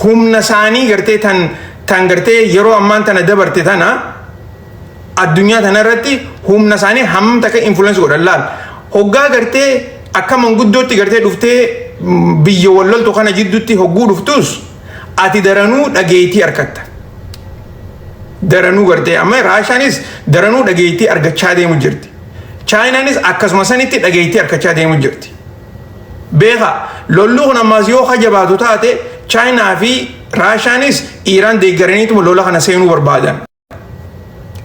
humna isaanii gartee tan gartee yeroo ammaan tana dabarte tana addunyaa tanarratti humna isaanii hammam takka influence godhan laal hoggaa gartee akka manguddootti gartee dhuftee biyya walloltu kana jidduutti hogguu dhuftus ati daranuu dhageettii argatta daranuu gartee amma Raashiyaanis daranuu dhageettii argachaa deemu jirti Chaayinaanis akkasuma sanitti dhageettii argachaa deemu jirti beeka lolluu kun ammas yoo hajabaatu taate Chaayinaa fi Raashiyaanis Iraan deeggaraniituma lola kana seenuu barbaadan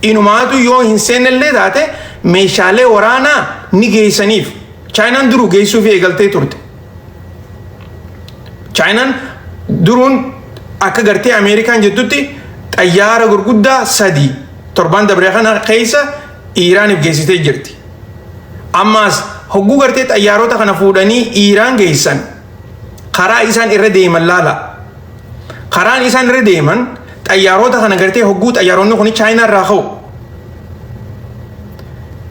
inumaatu yoo hin seennellee taate meeshaalee waraanaa ni geessaniif Chaayinaan duruu geessuuf eegaltee turte Chaayinaan duruun akka gartee Ameerikaan jettutti xayyaara gurguddaa 3 torban dabree kana keessa Iraaniif geessitee jirti ammas hogguu gartee xayyaarota kana fuudhanii Iraan geessan karaa isaan irra deeman laala karaan isaan irra deeman xayyaarota kana gartee hogguu xayyaaronni kun Chaayinaa irraa ka'u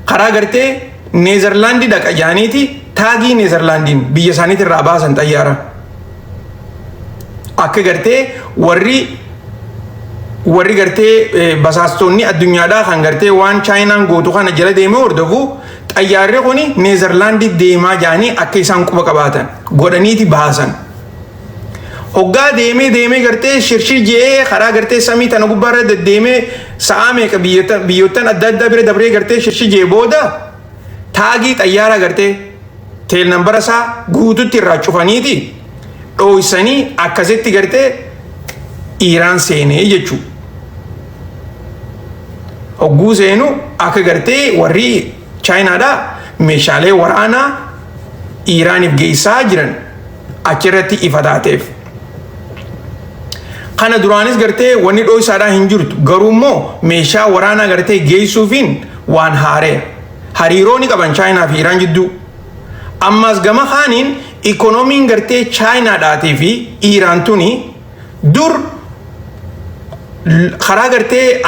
karaa gartee Neezerlaandii dhaqa jaaniiti taagii Neezerlaandiin biyya isaaniitti irraa baasan xayyaara akka gartee warri gartee basaastonni addunyaadhaa kan gartee waan Chaayinaan gootu kana jala deemee hordofu xayyaarri kun Neezerlaandii deemaa jaanii akka isaan quba qabaatan godhaniiti baasan hoggaa deemee gartee shirshir je'ee karaa gartee samii tana gubbaarra deddeemee sa'a meeqa biyyoottan adda addaa bira dabree gartee shirshir je'ee booda taagii xayyaara gartee teel nambara isaa guututti irraa cufaniiti dhooysanii akkasitti gartee Iraan seenee jechuu hogguu seenu akka gartee warri Chaayinaadhaa meeshaalee waraanaa Iraaniif geessaa jiran achirratti ifa taateef kana duraanis gartee wanni dhooysaadhaa hin jirtu garuu immoo meeshaa waraanaa gartee geessuufiin waan haaree hariiroo ni qaban Chaayinaa fi Iraan jidduu ammas gama kaaniin ikoonomiin gartee Chaayinaadhaatii fi Iraan tuni dur karaa gartee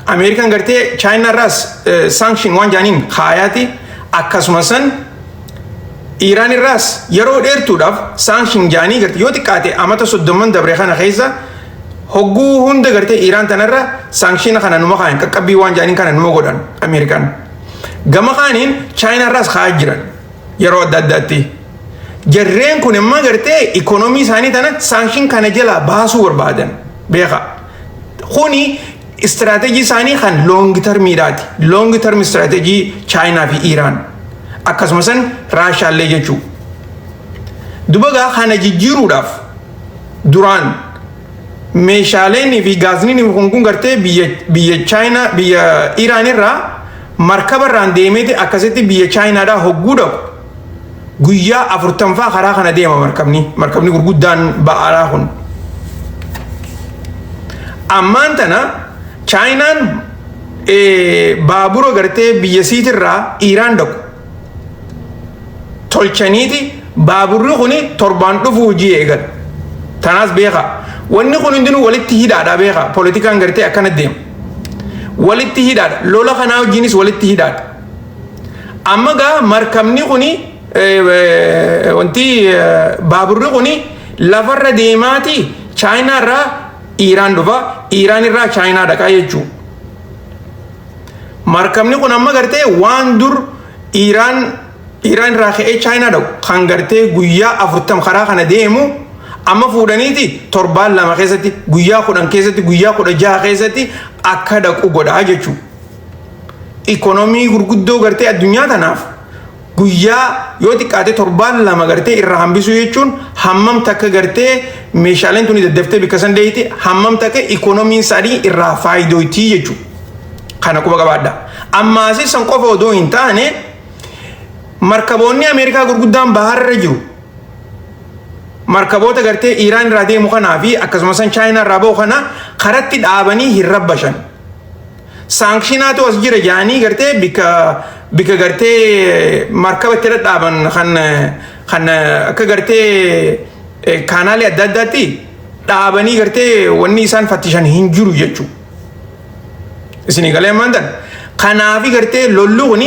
Ameerikaan gartee Chaayinaa irraas sanction waan jaaniin kaayaati akkasuma san Iraan irraas yeroo dheertuudhaaf sanction jaanii gartee yoo xiqqaate amata 30 dabree kana keessa hogguu hunda gartee Iraan tanarra sanction kana numa kaayan qaqqabbii waan jaaniin kana numa godhan Ameerikaan gama kaaniin Chaayinaa irraas kaa'aa jiran yeroo adda addaatti jarreen kun immoo gartee ikoonomii isaanii tana sanction kana jala baasuu barbaadan beeka kuni istiraatejii isaanii kan long termiidhaati long term istiraatejii Chaayinaa fi Iraan akkasuma san Raashiyaallee jechuu dubagaa kana jijjiiruudhaaf duraan meeshaaleen fi gaazniin kun gartee biyya Chaayinaa biyya Iraan irraa markabarraan deemeeti akkasitti biyya Chaayinaadhaa hogguu dhabu guyyaa 40 karaa kana deema markabni gurguddaan ba'aaraa kun ammaan tana Chaayinaan baabura gartee biyya siitirraa Iraan dhaqu tolchaniiti baaburri kun torbaan dhufu hojii eegal tanaas beeka wanni kun hundinuu walitti hidhaadha beeka poolitikaan gartee akkana deema walitti hidhaadha lola kanaa wajjinis walitti hidhaadha amma gaa markabni kun wanti baaburri kun lafarra deemaati Chaayinaa irraa Iraan dhufa Iraan irraa Chaayinaa dhaqaa jechuu markabni kun amma gartee waan dur Iraan irraa ka'ee Chaayinaa dhaqu kan gartee guyyaa 40 karaa kana deemu amma fuudhaniiti torbaan 2 keessatti guyyaa 10 keessatti guyyaa 16 keessatti akka dhaqu godhaa jechuu ikoonomii gurguddoo gartee addunyaa tanaaf guyyaa yoo xiqqaate torbaan 2 gartee irraa hambisuu jechuun hammam takka gartee meeshaaleen tuni daddaftee bikka san deeyti hammam takka ikoonomiin isaanii irraa faayidoitii jechuu kana quba qabaadha ammaas san qofa odoo hin taane markaboonni Ameerikaa gurguddaan baharra jiru markaboota gartee Iraan irraa deemu kanaa fi akkasumas Chaayinaa irraa ba'u kana karatti dhaabanii hin rabbashan saankshiinaatu as jira jaanii gartee bika gartee markaba itti dhadhaaban kan akka gartee kaanaalee adda addaatti dhaabanii gartee wanni isaan fattishan hin jiru jechuu isinii galee maantan kanaafi gartee lolluun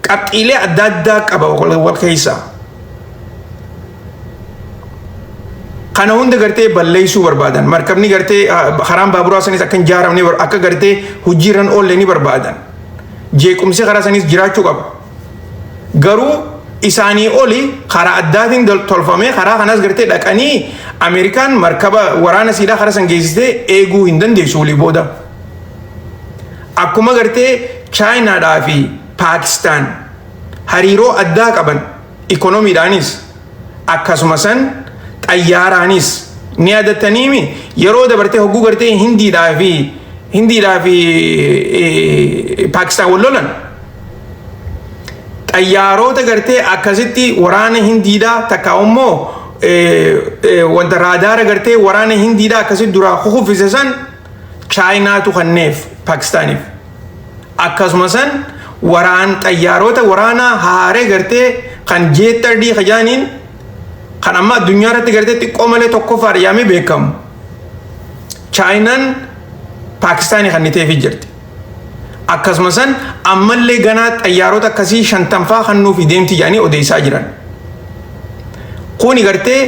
qabxiilee adda addaa qaba wal keessaa kana hunda gartee balleessuu barbaadan markabni gartee karaan baaburaa sanis akka hin jaaramne akka gartee hojiirran oolle ni barbaadan jeequmsi karaa sanis jiraachuu qaba garuu isaanii oli karaa addaatiin tolfamee karaa kanas gartee dhaqanii Ameerikaan markaba waraana siidaa karaa san geessitee eeguu hin dandeessu walii booda akkuma gartee chaayinaadhaa fi Paakistaan hariiroo addaa qaban ikoonomiidhaanis akkasumas xayyaaraanis ni yaadataniimi yeroo dabartee hogguu gartee hindiidhaa fi Paakistaan wal lolan xayyaarota gartee akkasitti waraana hindiidhaa takka immoo wanta raadaara gartee waraana hindiidhaa akkasitti duraa kuffise san chaayinaatu kenneef Paakistaaniif akkasumas xayyaarota waraanaa haaree gartee kan jeettardii kajaaniin kan amma addunyaa irratti gartee xiqqoo malee tokkoffaa yaamee beekamu chaayinaan Paakistaanii kenniteefii jirti akkasumas ammallee ganaa xayyaarota akkasii 50 kennuufi deemti jedhanii odeessaa jiran kuni gartee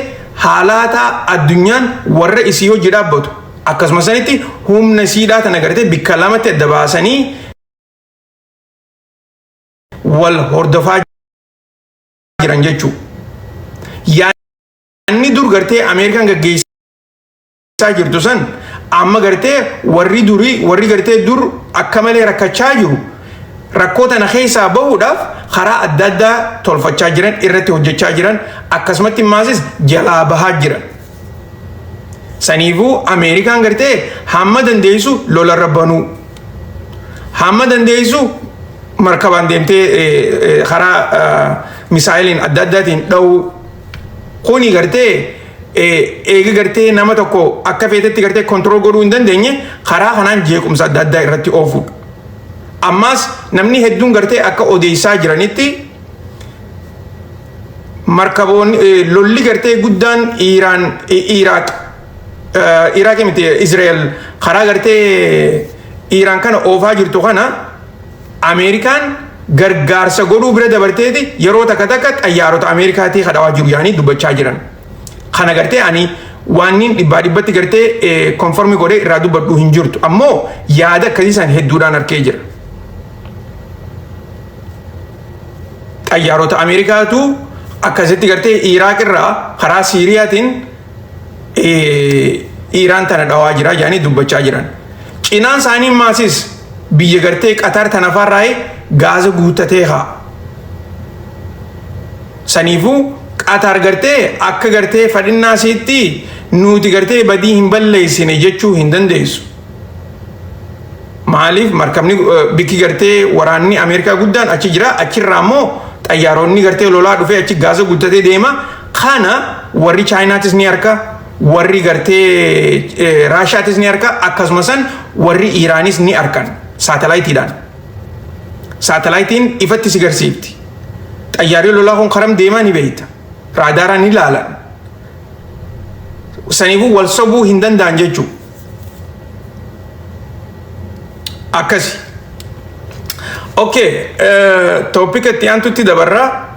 haalata addunyaan warra isii hojii dhaabbatu akkasumas humna siidhaa tana gartee bikka lamatti adda baasanii wal hordofaa jiran jechuudha. Yaanni dur gartee Ameerikaan gaggeessaa jirtu san amma gartee warri gartee dur akka malee rakkachaa jiru rakkoo tana keessaa bahuudhaaf karaa adda addaa tolfachaa jiran irratti hojjechaa jiran akkasumatti maasis jalaa bahaa jiran. Saniifuu Ameerikaan gartee hamma dandeessu lolarra banuu hamma dandeessu markabaan deemtee karaa misaayiliin adda addaatiin dha'uu kuni gartee eega gartee nama tokko akka feetetti gartee kontirool godhuu hin dandeenye karaa kanaan jeequmsa adda addaa irratti oofuudha. Ammas namni hedduun gartee akka odeessaa jiranitti markaboonni lolli gartee guddaan Iraaq miti Israa'el karaa gartee Iraan kana oofaa jirtu kana Ameerikaan gargaarsa godhuu bira dabarteeti yeroo takka xayyaarota Ameerikaatii kadhawaa jiru yaanii dubbachaa jiran. Kana gartee ani waan dhibbatti gartee konformii godhee irraa dubbadhu hin jirtu ammoo yaada akkasiisan hedduudhaan arkee jira. Xayyaarota Ameerikaatu akkasitti gartee Iraaq irraa karaa Siiriyaatiin Iraan tana dhawaa jira yaanii dubbachaa jiran. Cinaan isaanii maasis biyya gartee Qatar tanafarraa gaaza guuttatee haa. Saniifuu Qatar gartee akka gartee fadhinnaa siitti nuti gartee badii hin balleessine jechuu hin dandeessu. Maaliif markabni bikki gartee waraanni Ameerikaa guddaan achi jira achirraa immoo xayyaaronni gartee lolaa dhufee achi gaaza guuttatee deema kana warri Chaayinaatis ni harka warri gartee Raashiyaatis ni harka akkasumas warri Iraanis ni harkan saatalaayitiidhaan. Saatalaayitiin ifatti si garsiifti. Xayyaarri lolaa kun karam deemaa ni beeyta. Raadaaraan ni ilaalan. Saniifuu wal sobuu hin danda'an jechuudha. Akkasi. Okay, topic itti aantutti dabarraa.